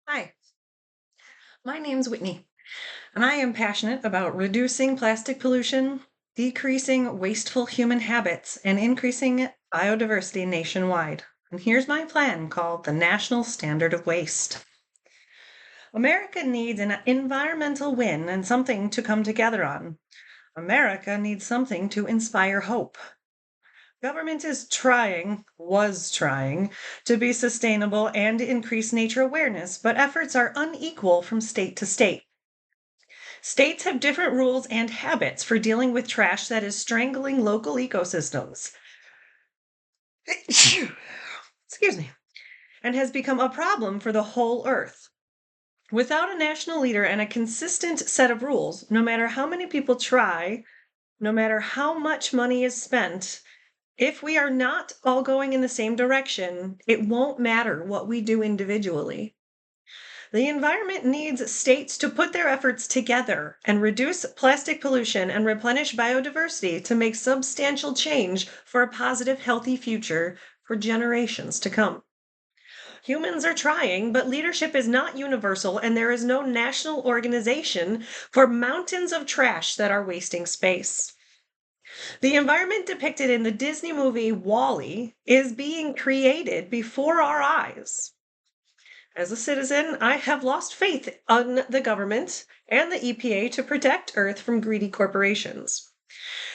Hi, my name's Whitney, and I am passionate about reducing plastic pollution, decreasing wasteful human habits, and increasing biodiversity nationwide. And here's my plan called the National Standard of Waste. America needs an environmental win and something to come together on. America needs something to inspire hope. Government was trying to be sustainable and increase nature awareness, but efforts are unequal from state to state. States have different rules and habits for dealing with trash that is strangling local ecosystems. Excuse me. And has become a problem for the whole earth. Without a national leader and a consistent set of rules, no matter how many people try, no matter how much money is spent, if we are not all going in the same direction, it won't matter what we do individually. The environment needs states to put their efforts together and reduce plastic pollution and replenish biodiversity to make substantial change for a positive, healthy future for generations to come. Humans are trying, but leadership is not universal, and there is no national organization for mountains of trash that are wasting space. The environment depicted in the Disney movie Wall-E is being created before our eyes. As a citizen, I have lost faith in the government and the EPA to protect Earth from greedy corporations.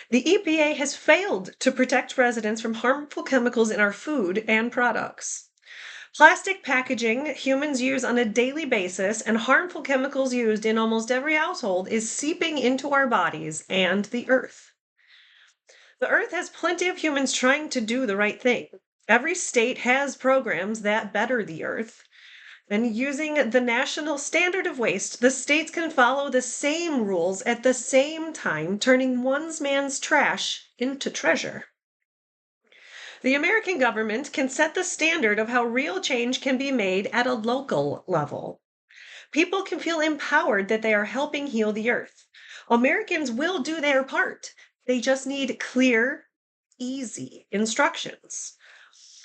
The EPA has failed to protect residents from harmful chemicals in our food and products. Plastic packaging humans use on a daily basis and harmful chemicals used in almost every household is seeping into our bodies and the Earth. The Earth has plenty of humans trying to do the right thing. Every state has programs that better the Earth. And using the national standard of waste, the states can follow the same rules at the same time, turning one's man's trash into treasure. The American government can set the standard of how real change can be made at a local level. People can feel empowered that they are helping heal the earth. Americans will do their part. They just need clear, easy instructions.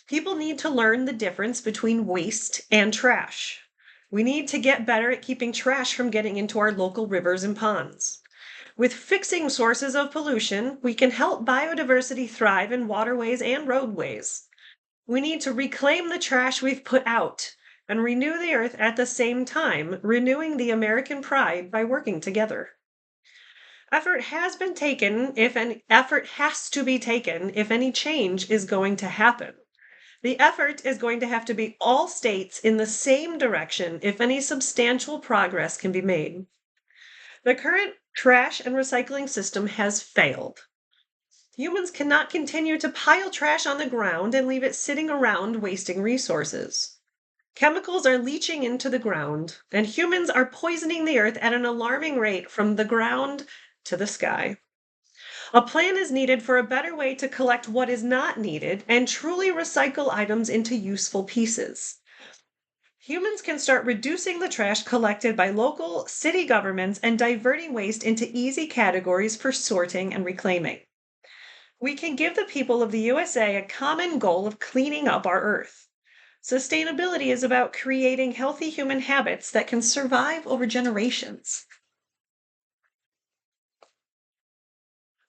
People need to learn the difference between waste and trash. We need to get better at keeping trash from getting into our local rivers and ponds. With fixing sources of pollution, we can help biodiversity thrive in waterways and roadways. We need to reclaim the trash we've put out and renew the earth at the same time, renewing the American pride by working together. Effort has been taken if an effort has to be taken if any change is going to happen. The effort is going to have to be all states in the same direction if any substantial progress can be made. The current trash and recycling system has failed. Humans cannot continue to pile trash on the ground and leave it sitting around wasting resources. Chemicals are leaching into the ground, and humans are poisoning the earth at an alarming rate from the ground to the sky. A plan is needed for a better way to collect what is not needed and truly recycle items into useful pieces. Humans can start reducing the trash collected by local city governments and diverting waste into easy categories for sorting and reclaiming. We can give the people of the USA a common goal of cleaning up our earth. Sustainability is about creating healthy human habits that can survive over generations.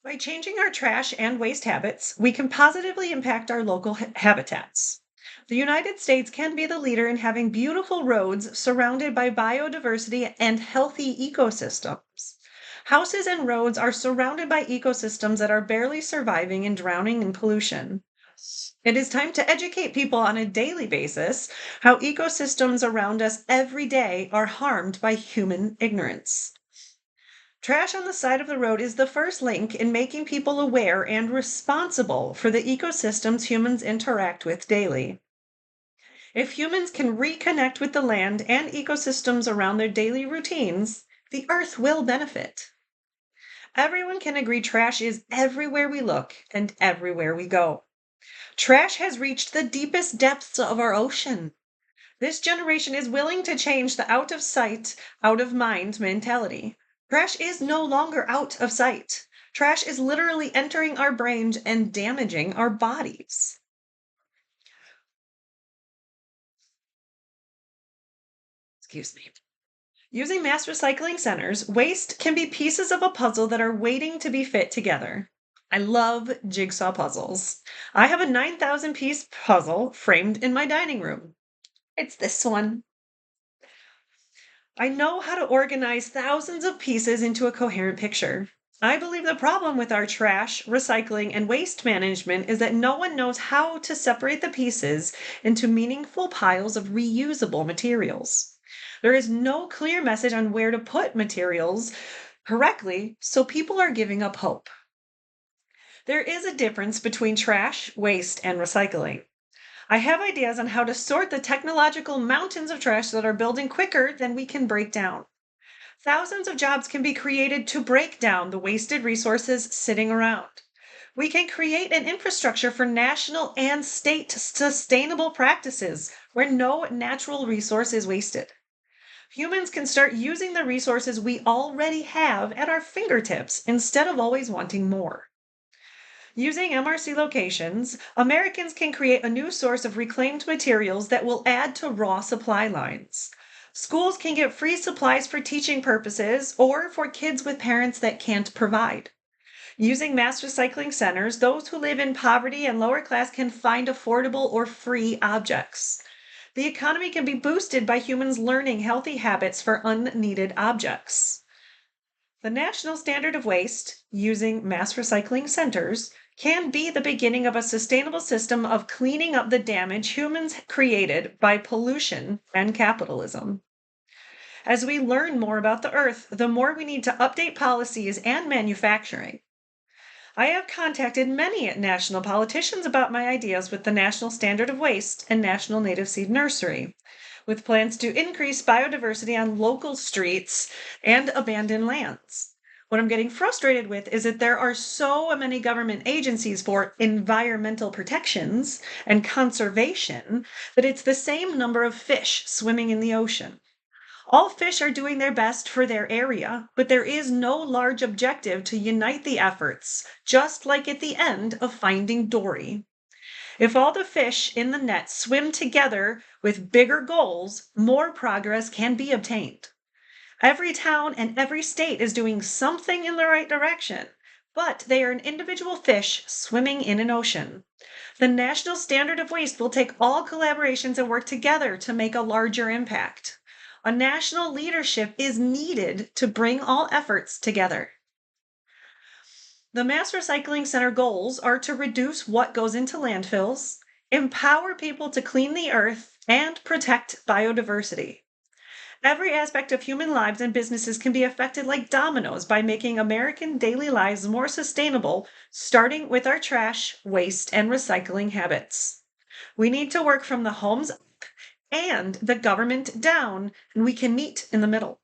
By changing our trash and waste habits, we can positively impact our local habitats. The United States can be the leader in having beautiful roads surrounded by biodiversity and healthy ecosystems. Houses and roads are surrounded by ecosystems that are barely surviving and drowning in pollution. It is time to educate people on a daily basis how ecosystems around us every day are harmed by human ignorance. Trash on the side of the road is the first link in making people aware and responsible for the ecosystems humans interact with daily. If humans can reconnect with the land and ecosystems around their daily routines, the earth will benefit. Everyone can agree trash is everywhere we look and everywhere we go. Trash has reached the deepest depths of our ocean. This generation is willing to change the out of sight, out of mind mentality. Trash is no longer out of sight. Trash is literally entering our brains and damaging our bodies. Excuse me. Using mass recycling centers, waste can be pieces of a puzzle that are waiting to be fit together. I love jigsaw puzzles. I have a 9,000 piece puzzle framed in my dining room. It's this one. I know how to organize thousands of pieces into a coherent picture. I believe the problem with our trash, recycling, and waste management is that no one knows how to separate the pieces into meaningful piles of reusable materials. There is no clear message on where to put materials correctly, so people are giving up hope. There is a difference between trash, waste, and recycling. I have ideas on how to sort the technological mountains of trash that are building quicker than we can break down. Thousands of jobs can be created to break down the wasted resources sitting around. We can create an infrastructure for national and state sustainable practices where no natural resource is wasted. Humans can start using the resources we already have at our fingertips instead of always wanting more. Using MRC locations, Americans can create a new source of reclaimed materials that will add to raw supply lines. Schools can get free supplies for teaching purposes or for kids with parents that can't provide. Using mass recycling centers, those who live in poverty and lower class can find affordable or free objects. The economy can be boosted by humans learning healthy habits for unneeded objects. The national standard of waste, using mass recycling centers, can be the beginning of a sustainable system of cleaning up the damage humans created by pollution and capitalism. As we learn more about the earth, the more we need to update policies and manufacturing. I have contacted many national politicians about my ideas with the National Standard of Waste and National Native Seed Nursery, with plans to increase biodiversity on local streets and abandoned lands. What I'm getting frustrated with is that there are so many government agencies for environmental protections and conservation that it's the same number of fish swimming in the ocean. All fish are doing their best for their area, but there is no large objective to unite the efforts, just like at the end of Finding Dory. If all the fish in the net swim together with bigger goals, more progress can be obtained. Every town and every state is doing something in the right direction, but they are an individual fish swimming in an ocean. The national standard of waste will take all collaborations and work together to make a larger impact. A national leadership is needed to bring all efforts together. The Mass Recycling Center goals are to reduce what goes into landfills, empower people to clean the earth, and protect biodiversity. Every aspect of human lives and businesses can be affected like dominoes by making American daily lives more sustainable, starting with our trash, waste, and recycling habits. We need to work from the homes up and the government down, and we can meet in the middle.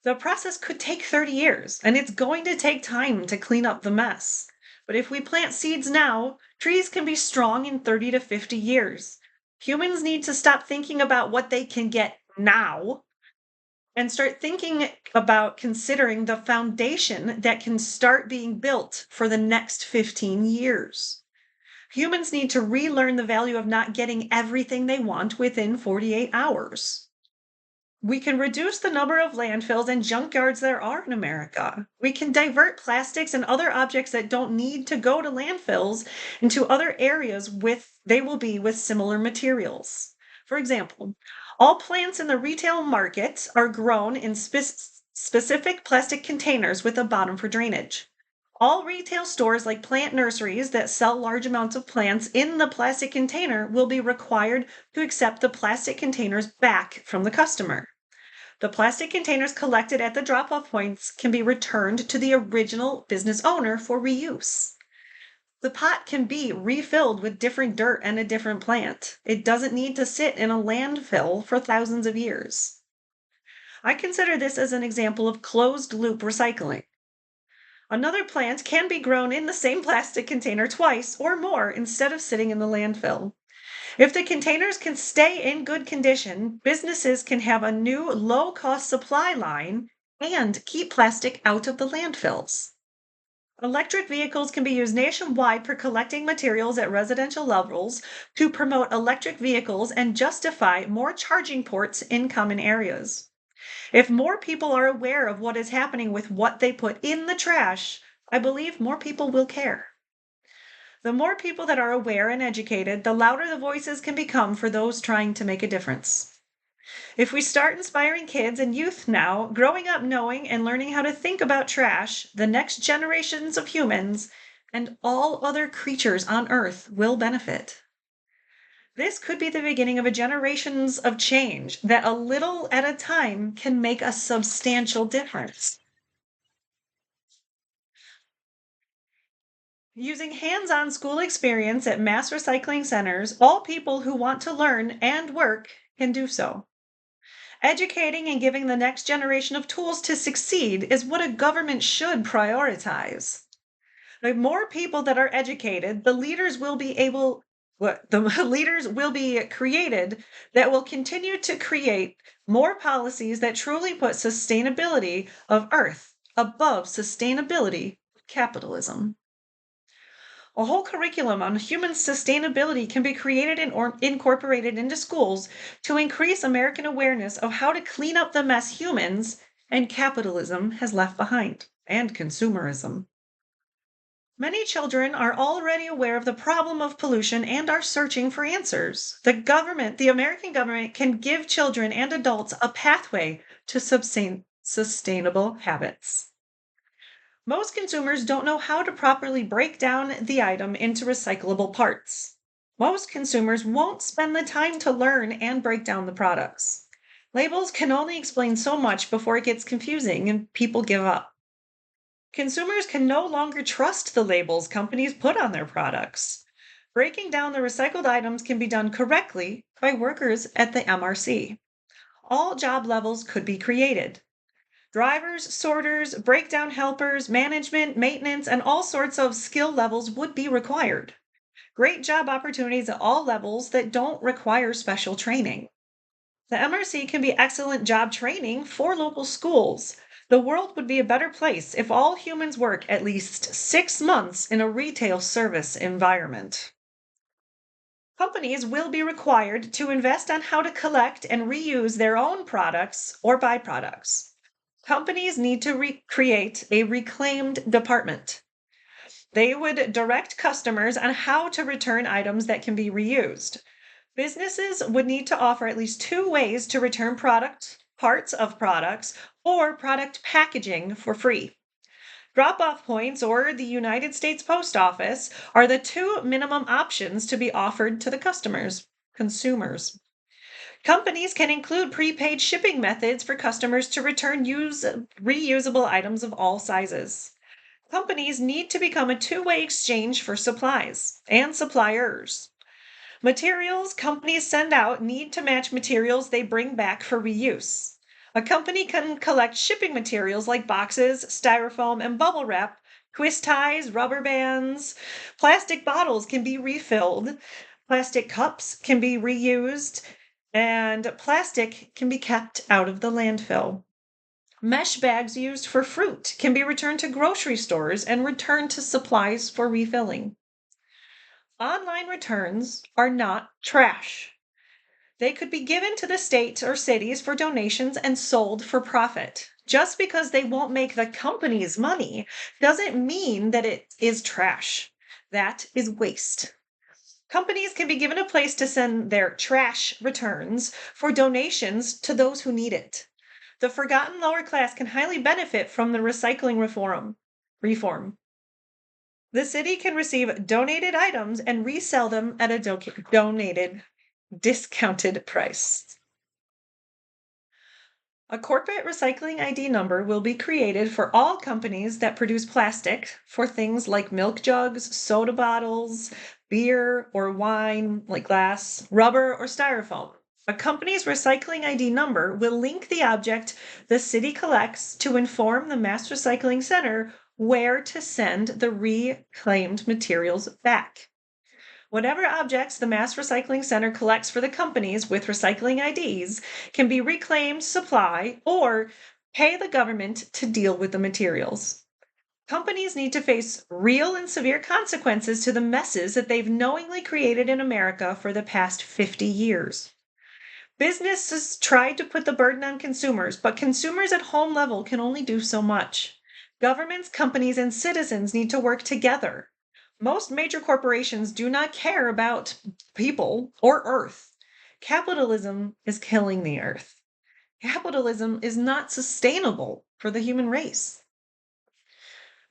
The process could take 30 years, and it's going to take time to clean up the mess. But if we plant seeds now, trees can be strong in 30 to 50 years. Humans need to stop thinking about what they can get now and start thinking about considering the foundation that can start being built for the next 15 years. Humans need to relearn the value of not getting everything they want within 48 hours. We can reduce the number of landfills and junkyards there are in America. We can divert plastics and other objects that don't need to go to landfills into other areas they will be with similar materials. For example, all plants in the retail market are grown in specific plastic containers with a bottom for drainage. All retail stores like plant nurseries that sell large amounts of plants in the plastic container will be required to accept the plastic containers back from the customer. The plastic containers collected at the drop-off points can be returned to the original business owner for reuse. The pot can be refilled with different dirt and a different plant. It doesn't need to sit in a landfill for thousands of years. I consider this as an example of closed-loop recycling. Another plant can be grown in the same plastic container twice or more instead of sitting in the landfill. If the containers can stay in good condition, businesses can have a new low-cost supply line and keep plastic out of the landfills. Electric vehicles can be used nationwide for collecting materials at residential levels to promote electric vehicles and justify more charging ports in common areas. If more people are aware of what is happening with what they put in the trash, I believe more people will care. The more people that are aware and educated, the louder the voices can become for those trying to make a difference. If we start inspiring kids and youth now, growing up knowing and learning how to think about trash, the next generations of humans and all other creatures on Earth will benefit. This could be the beginning of a generations of change that a little at a time can make a substantial difference. Using hands on school experience at mass recycling centers, all people who want to learn and work can do so. Educating and giving the next generation of tools to succeed is what a government should prioritize. The more people that are educated, the leaders will be able what the leaders will be created that will continue to create more policies that truly put sustainability of earth above sustainability of capitalism. A whole curriculum on human sustainability can be created and incorporated into schools to increase American awareness of how to clean up the mess humans and capitalism has left behind, and consumerism. Many children are already aware of the problem of pollution and are searching for answers. The American government, can give children and adults a pathway to sustainable habits. Most consumers don't know how to properly break down the item into recyclable parts. Most consumers won't spend the time to learn and break down the products. Labels can only explain so much before it gets confusing and people give up. Consumers can no longer trust the labels companies put on their products. Breaking down the recycled items can be done correctly by workers at the MRC. All job levels could be created. Drivers, sorters, breakdown helpers, management, maintenance, and all sorts of skill levels would be required. Great job opportunities at all levels that don't require special training. The MRC can be excellent job training for local schools. The world would be a better place if all humans work at least 6 months in a retail service environment. Companies will be required to invest on how to collect and reuse their own products or byproducts. Companies need to create a reclaimed department. They would direct customers on how to return items that can be reused. Businesses would need to offer at least 2 ways to return parts of products, or product packaging for free. Drop off points or the United States Post Office are the two minimum options to be offered to the consumers. Companies can include prepaid shipping methods for customers to return reusable items of all sizes. Companies need to become a two-way exchange for supplies and suppliers. Materials companies send out need to match materials they bring back for reuse. A company can collect shipping materials like boxes, styrofoam, and bubble wrap, twist ties, rubber bands. Plastic bottles can be refilled. Plastic cups can be reused, and plastic can be kept out of the landfill. Mesh bags used for fruit can be returned to grocery stores and returned to supplies for refilling. Online returns are not trash. They could be given to the state or cities for donations and sold for profit. Just because they won't make the companies money doesn't mean that it is trash. That is waste. Companies can be given a place to send their trash returns for donations to those who need it. The forgotten lower class can highly benefit from the recycling reform. The city can receive donated items and resell them at a donated discounted price. A corporate recycling ID number will be created for all companies that produce plastic for things like milk jugs, soda bottles, beer or wine like glass, rubber, or styrofoam. A company's recycling ID number will link the object the city collects to inform the mass recycling center where to send the reclaimed materials back. Whatever objects the mass recycling center collects for the companies with recycling IDs can be reclaimed, supply, or pay the government to deal with the materials. Companies need to face real and severe consequences to the messes that they've knowingly created in America for the past 50 years. Businesses try to put the burden on consumers, but consumers at home level can only do so much. Governments, companies, and citizens need to work together. Most major corporations do not care about people or Earth. Capitalism is killing the Earth. Capitalism is not sustainable for the human race.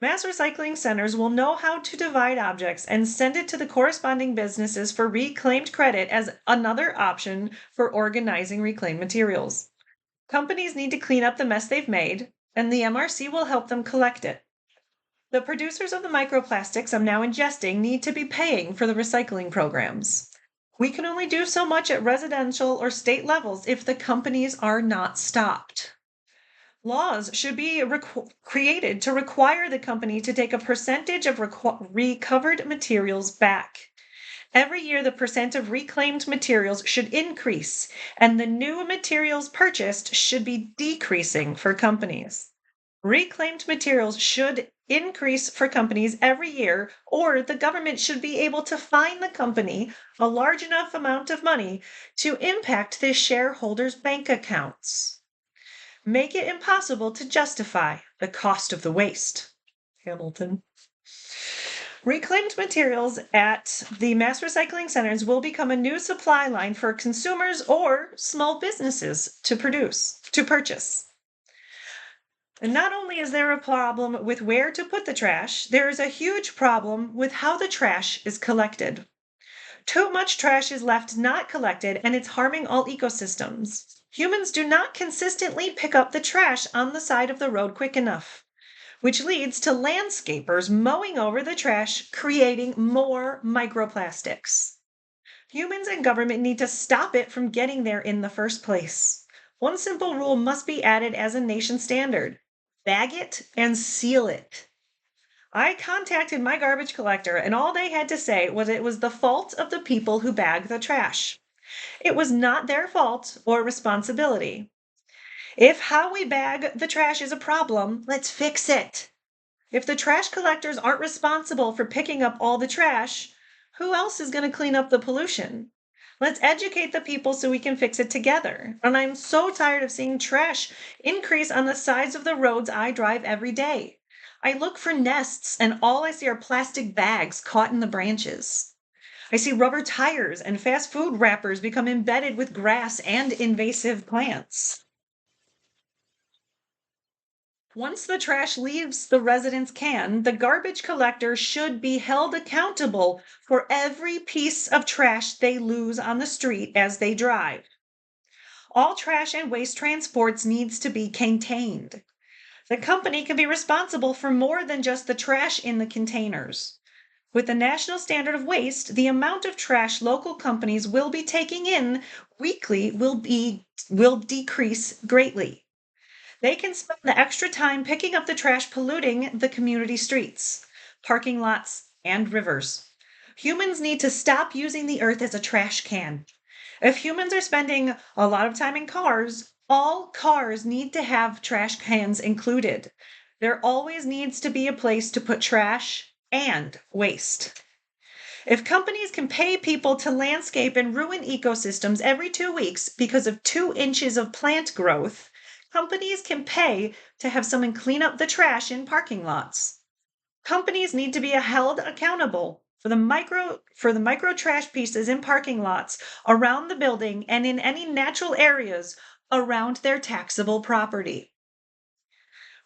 Mass recycling centers will know how to divide objects and send it to the corresponding businesses for reclaimed credit as another option for organizing reclaimed materials. Companies need to clean up the mess they've made, and the MRC will help them collect it. The producers of the microplastics I'm now ingesting need to be paying for the recycling programs. We can only do so much at residential or state levels if the companies are not stopped. Laws should be created to require the company to take a percentage of recovered materials back. Every year, the percent of reclaimed materials should increase, and the new materials purchased should be decreasing for companies. Reclaimed materials should increase for companies every year, or the government should be able to fine the company a large enough amount of money to impact the shareholders' bank accounts. Make it impossible to justify the cost of the waste. Hamilton. Reclaimed materials at the mass recycling centers will become a new supply line for consumers or small businesses to purchase. And not only is there a problem with where to put the trash, there is a huge problem with how the trash is collected. Too much trash is left not collected, and it's harming all ecosystems. Humans do not consistently pick up the trash on the side of the road quick enough, which leads to landscapers mowing over the trash, creating more microplastics. Humans and government need to stop it from getting there in the first place. One simple rule must be added as a nation standard: bag it and seal it. I contacted my garbage collector, and all they had to say was it was the fault of the people who bag the trash. It was not their fault or responsibility. If how we bag the trash is a problem, let's fix it. If the trash collectors aren't responsible for picking up all the trash, who else is going to clean up the pollution? Let's educate the people so we can fix it together. And I'm so tired of seeing trash increase on the sides of the roads I drive every day. I look for nests, and all I see are plastic bags caught in the branches. I see rubber tires and fast food wrappers become embedded with grass and invasive plants. Once the trash leaves the residence can, the garbage collector should be held accountable for every piece of trash they lose on the street as they drive. All trash and waste transports needs to be contained. The company can be responsible for more than just the trash in the containers. With the national standard of waste, the amount of trash local companies will be taking in weekly will decrease greatly. They can spend the extra time picking up the trash polluting the community streets, parking lots, and rivers. Humans need to stop using the earth as a trash can. If humans are spending a lot of time in cars, all cars need to have trash cans included. There always needs to be a place to put trash and waste. If companies can pay people to landscape and ruin ecosystems every 2 weeks because of 2 inches of plant growth, companies can pay to have someone clean up the trash in parking lots. Companies need to be held accountable for the micro trash pieces in parking lots around the building and in any natural areas around their taxable property.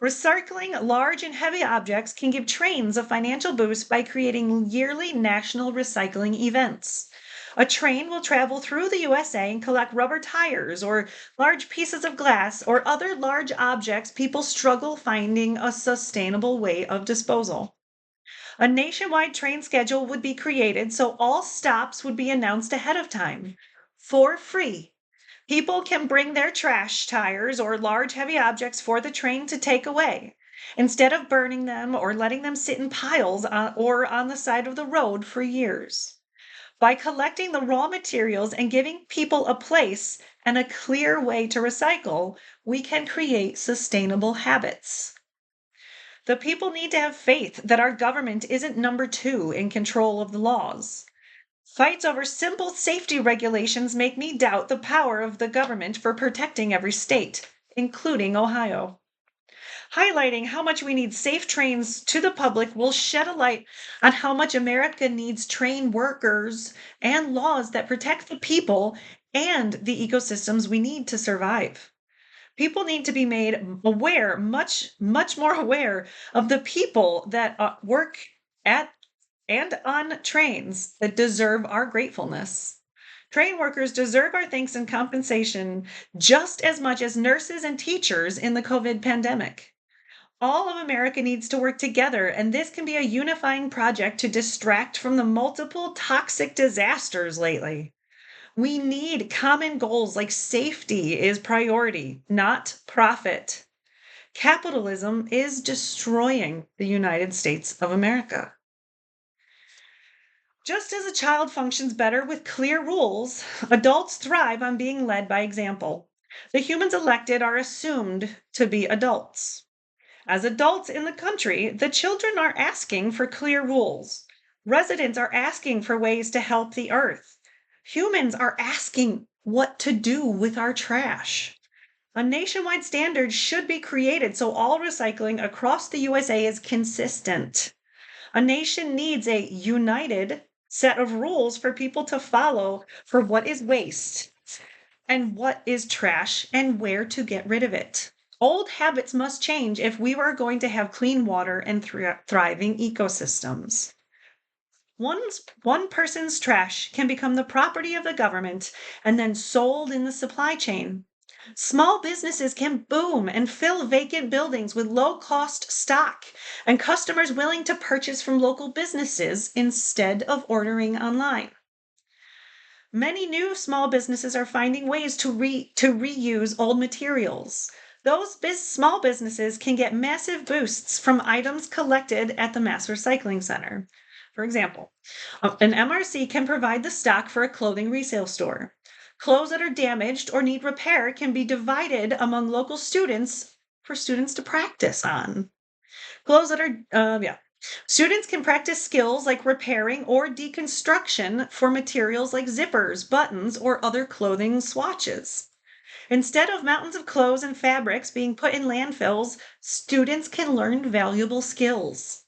Recycling large and heavy objects can give trains a financial boost by creating yearly national recycling events. A train will travel through the USA and collect rubber tires or large pieces of glass or other large objects people struggle finding a sustainable way of disposal. A nationwide train schedule would be created so all stops would be announced ahead of time for free. People can bring their trash, tires, or large heavy objects for the train to take away, instead of burning them or letting them sit in piles or on the side of the road for years. By collecting the raw materials and giving people a place and a clear way to recycle, we can create sustainable habits. The people need to have faith that our government isn't number two in control of the laws. Fights over simple safety regulations make me doubt the power of the government for protecting every state, including Ohio. Highlighting how much we need safe trains to the public will shed a light on how much America needs trained workers and laws that protect the people and the ecosystems we need to survive. People need to be made aware, much more aware of the people that work at and on trains that deserve our gratefulness. Train workers deserve our thanks and compensation just as much as nurses and teachers in the COVID pandemic. All of America needs to work together, and this can be a unifying project to distract from the multiple toxic disasters lately. We need common goals like safety is priority, not profit. Capitalism is destroying the United States of America. Just as a child functions better with clear rules, adults thrive on being led by example. The humans elected are assumed to be adults. As adults in the country, the children are asking for clear rules. Residents are asking for ways to help the earth. Humans are asking what to do with our trash. A nationwide standard should be created so all recycling across the USA is consistent. A nation needs a united set of rules for people to follow for what is waste and what is trash and where to get rid of it. Old habits must change if we are going to have clean water and thriving ecosystems. One person's trash can become the property of the government and then sold in the supply chain. Small businesses can boom and fill vacant buildings with low cost stock and customers willing to purchase from local businesses instead of ordering online. Many new small businesses are finding ways to reuse old materials. Those small businesses can get massive boosts from items collected at the mass recycling center. For example, an MRC can provide the stock for a clothing resale store. Clothes that are damaged or need repair can be divided among local students for students to practice on. Clothes that are, yeah. Students can practice skills like repairing or deconstruction for materials like zippers, buttons, or other clothing swatches. Instead of mountains of clothes and fabrics being put in landfills, students can learn valuable skills.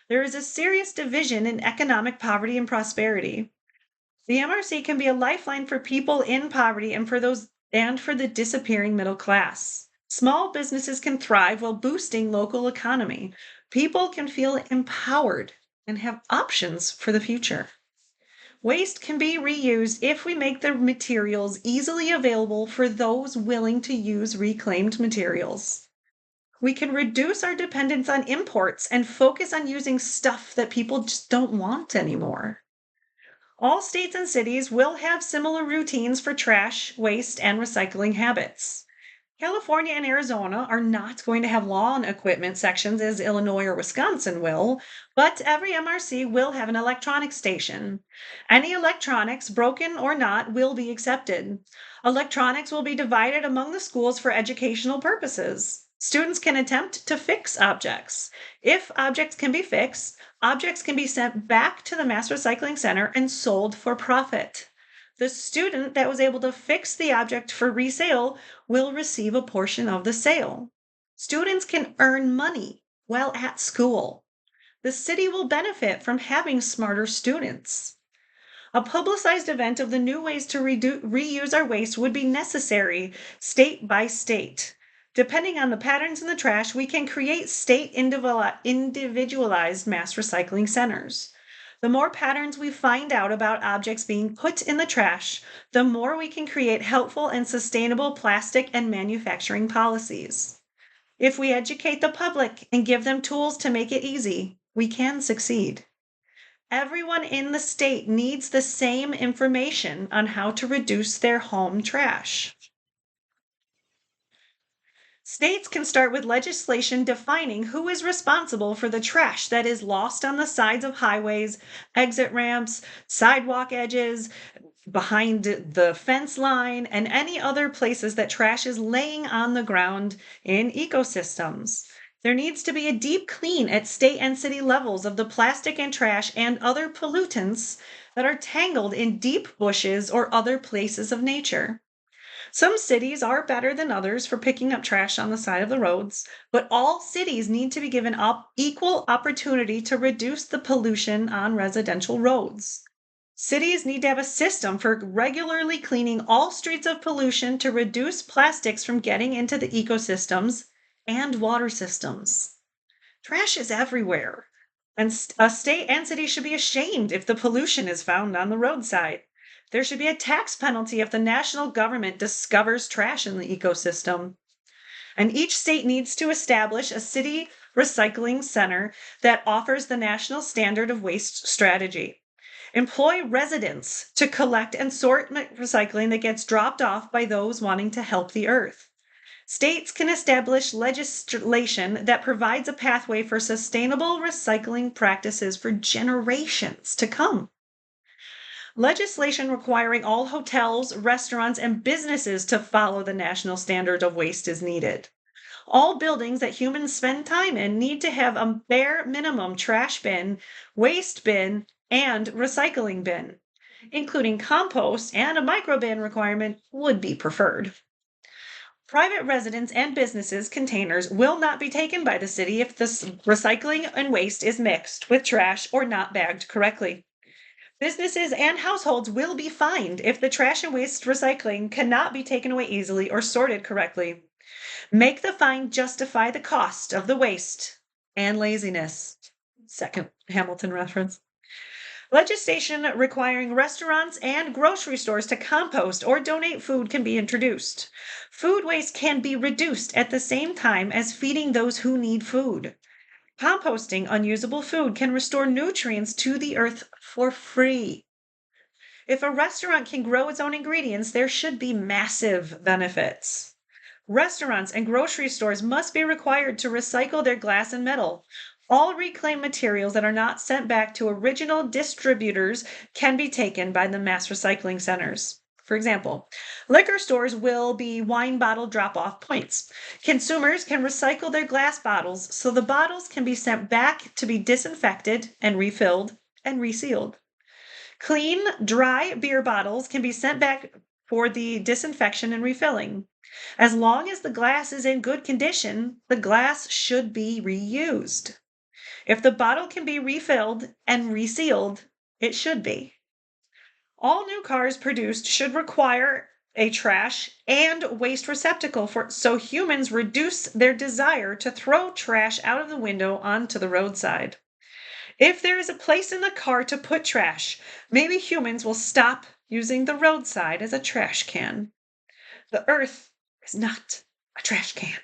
There is a serious division in economic poverty and prosperity. The MRC can be a lifeline for people in poverty and for the disappearing middle class. Small businesses can thrive while boosting local economy. People can feel empowered and have options for the future. Waste can be reused if we make the materials easily available for those willing to use reclaimed materials. We can reduce our dependence on imports and focus on using stuff that people just don't want anymore. All states and cities will have similar routines for trash, waste, and recycling habits. California and Arizona are not going to have lawn equipment sections as Illinois or Wisconsin will, but every MRC will have an electronics station. Any electronics, broken or not, will be accepted. Electronics will be divided among the schools for educational purposes. Students can attempt to fix objects. If objects can be fixed, objects can be sent back to the mass recycling center and sold for profit. The student that was able to fix the object for resale will receive a portion of the sale. Students can earn money while at school. The city will benefit from having smarter students. A publicized event of the new ways to reuse our waste would be necessary state by state. Depending on the patterns in the trash, we can create state individualized mass recycling centers. The more patterns we find out about objects being put in the trash, the more we can create helpful and sustainable plastic and manufacturing policies. If we educate the public and give them tools to make it easy, we can succeed. Everyone in the state needs the same information on how to reduce their home trash. States can start with legislation defining who is responsible for the trash that is lost on the sides of highways, exit ramps, sidewalk edges, behind the fence line, and any other places that trash is laying on the ground in ecosystems. There needs to be a deep clean at state and city levels of the plastic and trash and other pollutants that are tangled in deep bushes or other places of nature. Some cities are better than others for picking up trash on the side of the roads, but all cities need to be given equal opportunity to reduce the pollution on residential roads. Cities need to have a system for regularly cleaning all streets of pollution to reduce plastics from getting into the ecosystems and water systems. Trash is everywhere, and a state and city should be ashamed if the pollution is found on the roadside. There should be a tax penalty if the national government discovers trash in the ecosystem. And each state needs to establish a city recycling center that offers the national standard of waste strategy. Employ residents to collect and sort recycling that gets dropped off by those wanting to help the earth. States can establish legislation that provides a pathway for sustainable recycling practices for generations to come. Legislation requiring all hotels, restaurants, and businesses to follow the national standard of waste is needed. All buildings that humans spend time in need to have a bare minimum trash bin, waste bin, and recycling bin, including compost and a microbin requirement would be preferred. Private residents and businesses' containers will not be taken by the city if the recycling and waste is mixed with trash or not bagged correctly. Businesses and households will be fined if the trash and waste recycling cannot be taken away easily or sorted correctly. Make the fine justify the cost of the waste and laziness. Second Hamilton reference. Legislation requiring restaurants and grocery stores to compost or donate food can be introduced. Food waste can be reduced at the same time as feeding those who need food. Composting unusable food can restore nutrients to the earth for free. If a restaurant can grow its own ingredients, there should be massive benefits. Restaurants and grocery stores must be required to recycle their glass and metal. All reclaimed materials that are not sent back to original distributors can be taken by the mass recycling centers. For example, liquor stores will be wine bottle drop off points. Consumers can recycle their glass bottles so the bottles can be sent back to be disinfected and refilled and resealed. Clean, dry beer bottles can be sent back for the disinfection and refilling. As long as the glass is in good condition, the glass should be reused. If the bottle can be refilled and resealed, it should be. All new cars produced should require a trash and waste receptacle so humans reduce their desire to throw trash out of the window onto the roadside. If there is a place in the car to put trash, maybe humans will stop using the roadside as a trash can. The earth is not a trash can.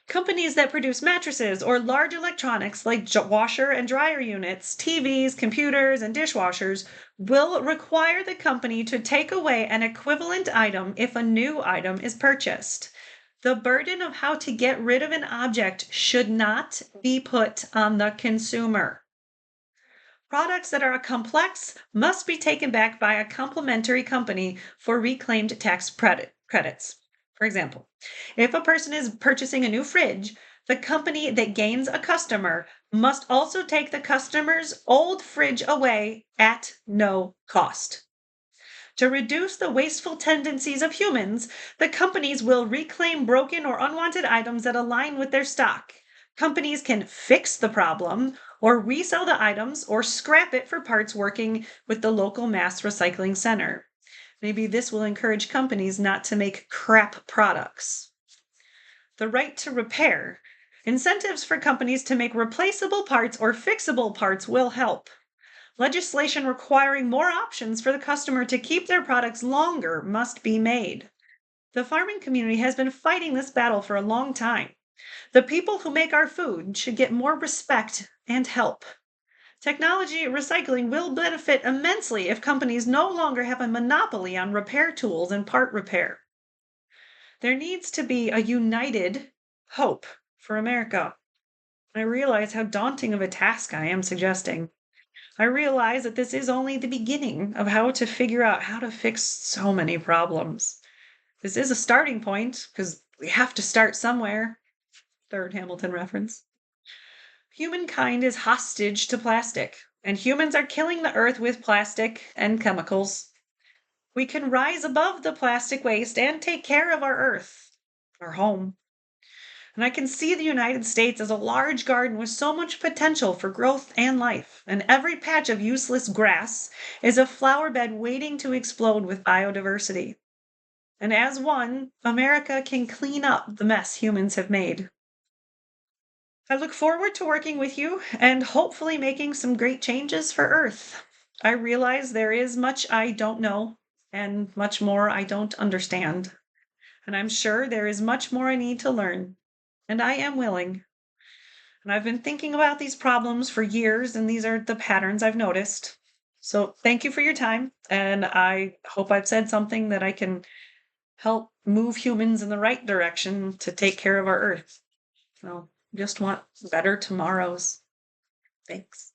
Companies that produce mattresses or large electronics like washer and dryer units, TVs, computers, and dishwashers will require the company to take away an equivalent item if a new item is purchased. The burden of how to get rid of an object should not be put on the consumer. Products that are complex must be taken back by a complementary company for reclaimed tax credits. For example, if a person is purchasing a new fridge, the company that gains a customer must also take the customer's old fridge away at no cost. To reduce the wasteful tendencies of humans, the companies will reclaim broken or unwanted items that align with their stock. Companies can fix the problem or resell the items or scrap it for parts working with the local mass recycling center. Maybe this will encourage companies not to make crap products. The right to repair. Incentives for companies to make replaceable parts or fixable parts will help. Legislation requiring more options for the customer to keep their products longer must be made. The farming community has been fighting this battle for a long time. The people who make our food should get more respect and help. Technology recycling will benefit immensely if companies no longer have a monopoly on repair tools and part repair. There needs to be a united hope for America. I realize how daunting of a task I am suggesting. I realize that this is only the beginning of how to figure out how to fix so many problems. This is a starting point because We have to start somewhere. Third Hamilton reference. Humankind is hostage to plastic, and humans are killing the earth with plastic and chemicals. We can rise above the plastic waste and take care of our earth, our home. And I can see the United States as a large garden with so much potential for growth and life. And every patch of useless grass is a flower bed waiting to explode with biodiversity. And as one, America can clean up the mess humans have made. I look forward to working with you and hopefully making some great changes for Earth. I realize there is much I don't know and much more I don't understand. And I'm sure there is much more I need to learn. And I am willing. And I've been thinking about these problems for years, and these are the patterns I've noticed. So thank you for your time. And I hope I've said something that I can help move humans in the right direction to take care of our Earth. So just want better tomorrows. Thanks.